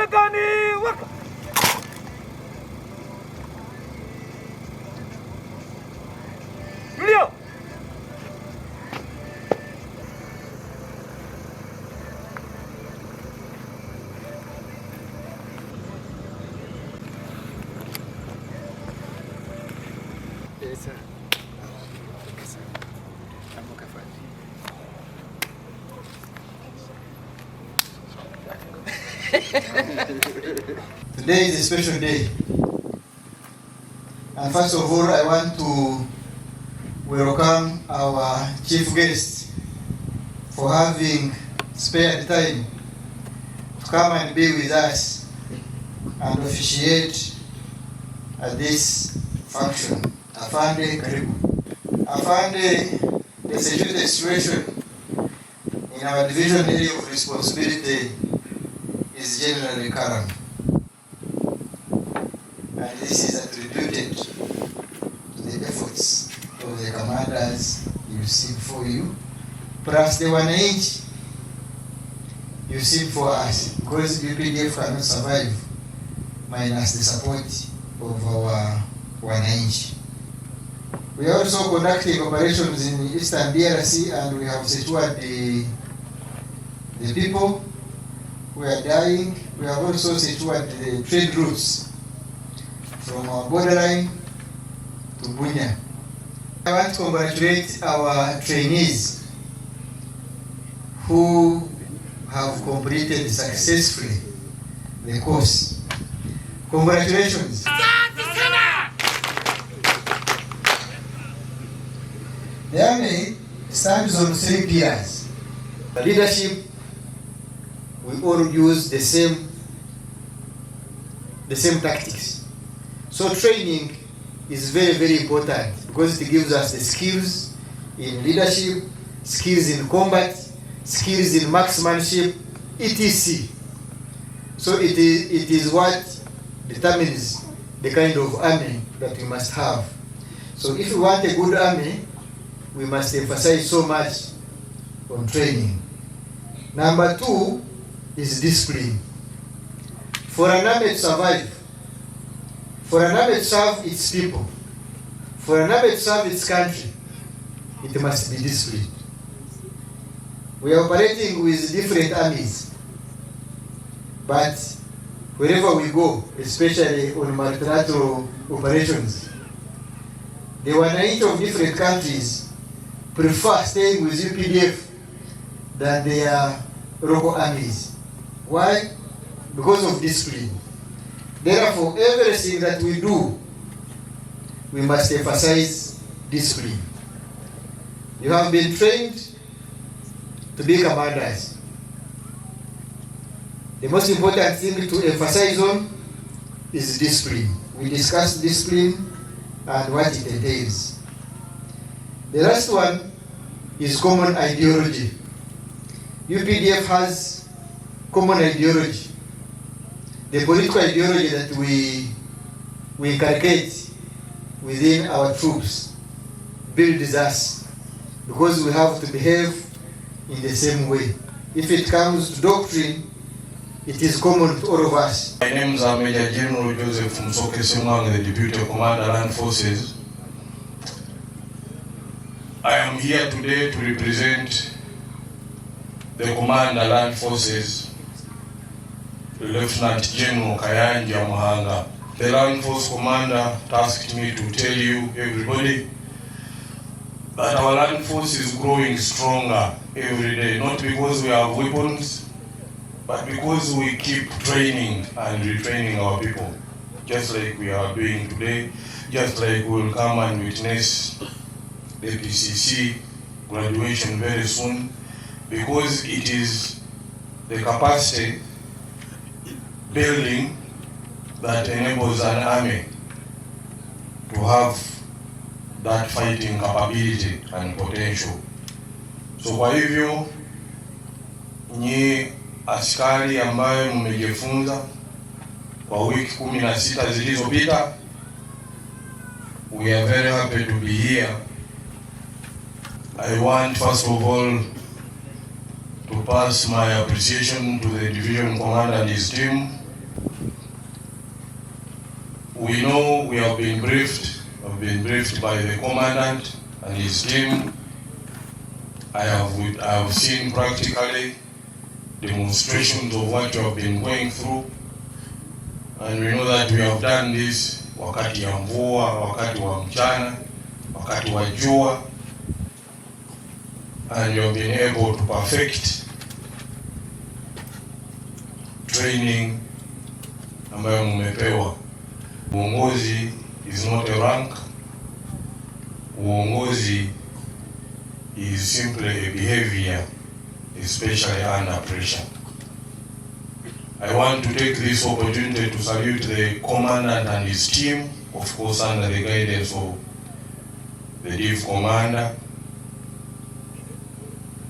Marekani waka. Tulia. Yes, sir. Today is a special day. And first of all, I want to welcome our chief guest for having spared time to come and be with us and officiate at this function. Afande, karibu. Afande, the security situation in our division area of responsibility is generally current. And this is attributed to the efforts of the commanders you see before you, plus the wananchi you see for us, because UPDF cannot survive minus the support of our wananchi. We are also conducting operations in Eastern DRC, and we have secured the people who are dying. We have also secured the trade routes from our borderline to Bunya. I want to congratulate our trainees who have completed successfully the course. Congratulations. The Army stands on 3 pillars. The leadership, we all use the same tactics. So training is very, very important because it gives us the skills in leadership, skills in combat, skills in marksmanship, etc. So it is what determines the kind of army that we must have. So if we want a good army, we must emphasize so much on training. Number 2 is discipline. For an army to survive, for an army to serve its people, for an army to serve its country, it must be disciplined. We are operating with different armies, but wherever we go, especially on multilateral operations, the wananchi of different countries prefer staying with UPDF than their local armies. Why? Because of discipline. Therefore, everything that we do, we must emphasize discipline. You have been trained to be commanders. The most important thing to emphasize on is discipline. We discussed discipline and what it entails. The last one is common ideology. UPDF has common ideology. The political ideology that we inculcate within our troops builds us, because we have to behave in the same way. If it comes to doctrine, it is common to all of us. My name is Major General Joseph Msoke Simwang, the Deputy Commander, Land Forces. I am here today to represent the Commander, Land Forces, Lieutenant General Kayanja Muhanga. The Land Force Commander tasked me to tell you, everybody, that our Land Force is growing stronger every day, not because we have weapons, but because we keep training and retraining our people, just like we are doing today, just like we will come and witness the PCC graduation very soon, because it is the capacity building that enables an army to have that fighting capability and potential. So kwa hivyo nyi askari ambayo mmejifunza kwa wiki 16 zilizopita, we are very happy to be here. I want first of all to pass my appreciation to the division commander and his team We know we have been briefed. I've been briefed by the commandant and his team. I have seen practically demonstrations of what you have been going through, and we know that we have done this wakati ya mvua, wakati wa mchana, wakati wa jua, and you have been able to perfect training ambayo mmepewa. Uongozi is not a rank. Uongozi is simply a behavior, especially under pressure. I want to take this opportunity to salute the commandant and his team, of course under the guidance of the Chief Commander.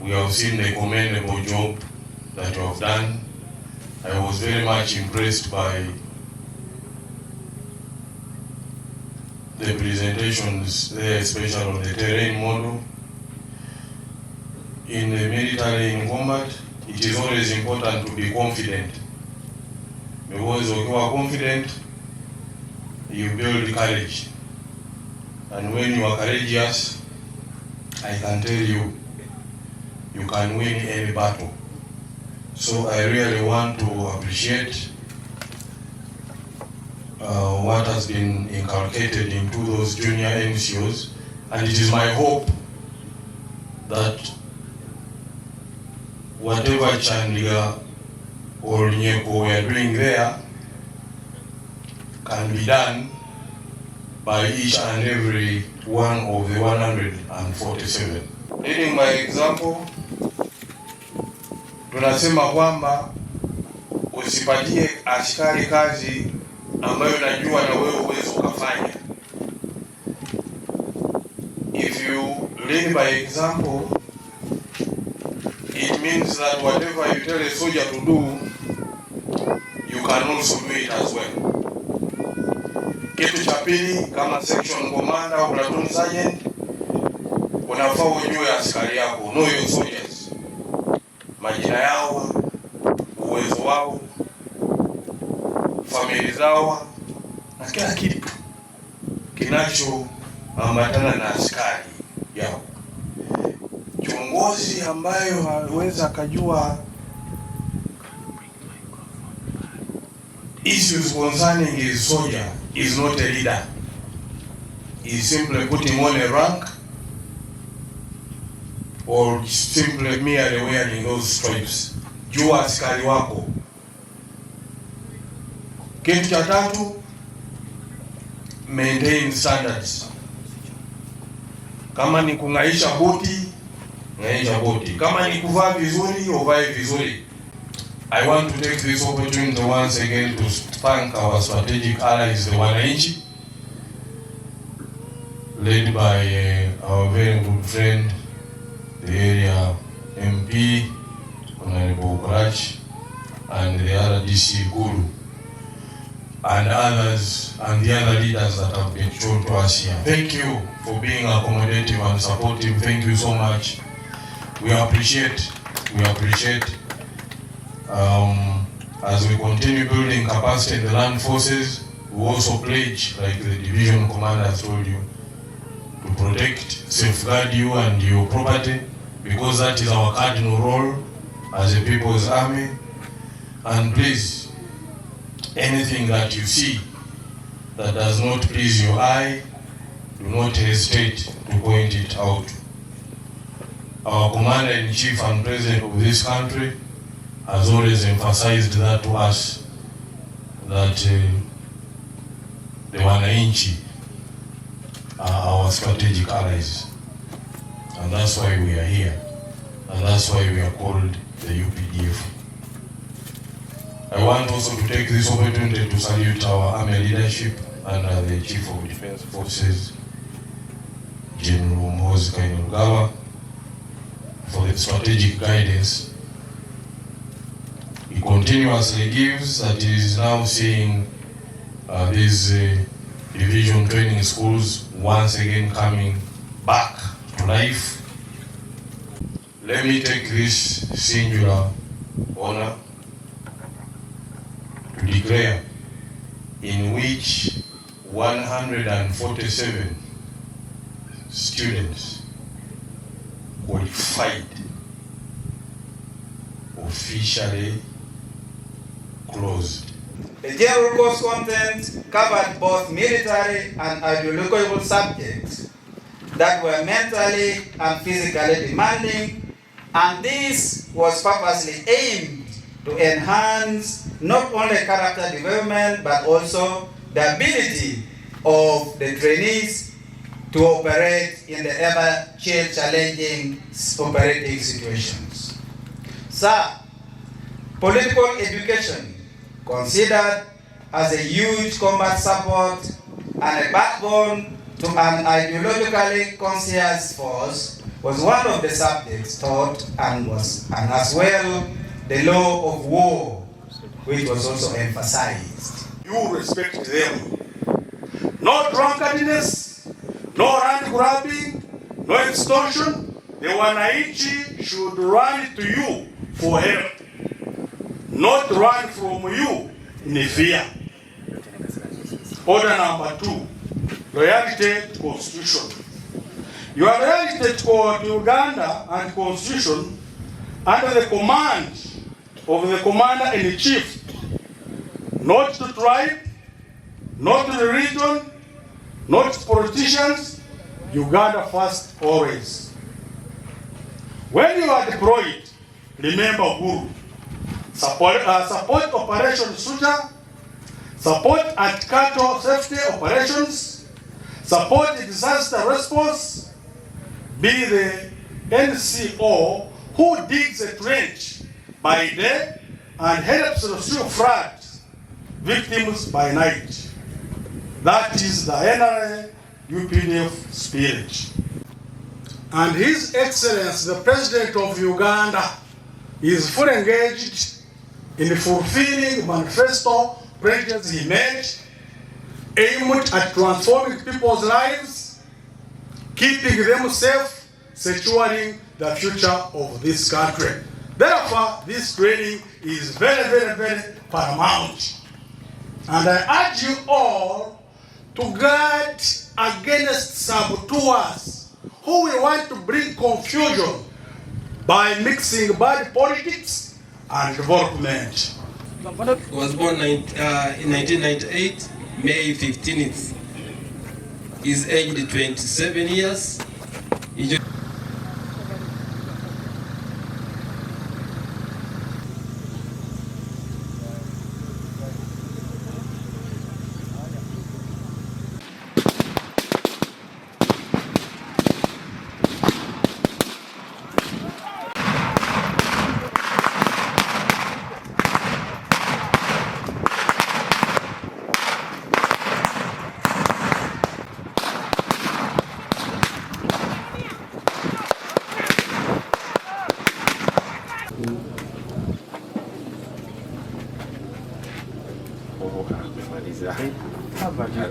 We have seen the commendable job that you have done. I was very much impressed by the presentations there, especially on the terrain model. In the military, in combat, it is always important to be confident. Because when you are confident, you build courage. And when you are courageous, I can tell you, you can win any battle. So I really want to appreciate what has been inculcated into those junior NCOs, and it is my hope that whatever Chandiga or Nyeko we are doing there can be done by each and every one of the 147. Leading by example, tunasema kwamba usipatie askari kazi ambayo najua na wewe uwezo ukafanya. If you lead by example, it means that whatever you tell a soldier to do, you can also do it as well. Kitu cha pili, kama section commander au platoon sergeant, unafaa ujue askari yako, know your soldiers, majina yao, uwezo wao, familia zao, na kila kitu kinachoambatana na askari yao. Kiongozi ambayo hawezi akajua issues concerning his soldier is not a leader. He is simply putting on a rank or simply merely wearing those stripes. Jua askari wako. Kitu cha tatu, maintain standards. Kama ni kungaisha boti, ngaisha boti. Kama ni kuvaa vizuri, uvae vizuri. I want to take this opportunity once again to thank our strategic allies, the Wananchi, led by our very good friend, the area MP, Honorable Krach, and the other DC Guru, and others, and the other leaders that have been shown to us here. Thank you for being accommodative and supportive. Thank you so much. We appreciate. As we continue building capacity in the land forces, we also pledge, like the division commander has told you, to protect, safeguard you and your property, because that is our cardinal role as a people's army. And please, anything that you see that does not please your eye, do not hesitate to point it out. Our Commander-in-Chief and President of this country has always emphasized that to us, that the Wananchi are our strategic allies. And that's why we are here. And that's why we are called the UPDF. I want also to take this opportunity to salute our army leadership under the Chief of Defense Forces, General Mhozi Kainerugaba, for the strategic guidance he continuously gives, that he is now seeing these division training schools once again coming back to life. Let me take this singular honor to declare in which 147 students qualified, officially closed. The general course content covered both military and ideological subjects that were mentally and physically demanding, and this was purposely aimed to enhance not only character development but also the ability of the trainees to operate in the ever-challenging operating situations. Sir, political education, considered as a huge combat support and a backbone to an ideologically conscious force, was one of the subjects taught and as well the law of war, which was also emphasized. You respect them. No drunkenness, no land grabbing, no extortion. The wananchi should run to you for help, not run from you in fear. Order number 2, loyalty to Constitution. Your loyalty to Uganda and Constitution under the command of the Commander-in-Chief, not to tribe, not to religion, not to politicians. Uganda first always. When you are deployed, remember who. Support Operation Suja, support anti-cattle safety operations, support disaster response, be the NCO who digs a trench by day and helps rescue flood victims by night. That is the NRA UPDF spirit. And His Excellency, the President of Uganda, is fully engaged in fulfilling manifesto pledges he made, aimed at transforming people's lives, keeping them safe, securing the future of this country. Therefore, this training is very, very, very paramount. And I urge you all to guard against saboteurs who will want to bring confusion by mixing bad politics and development. Was born in 1998, May 15th. Is aged 27 years.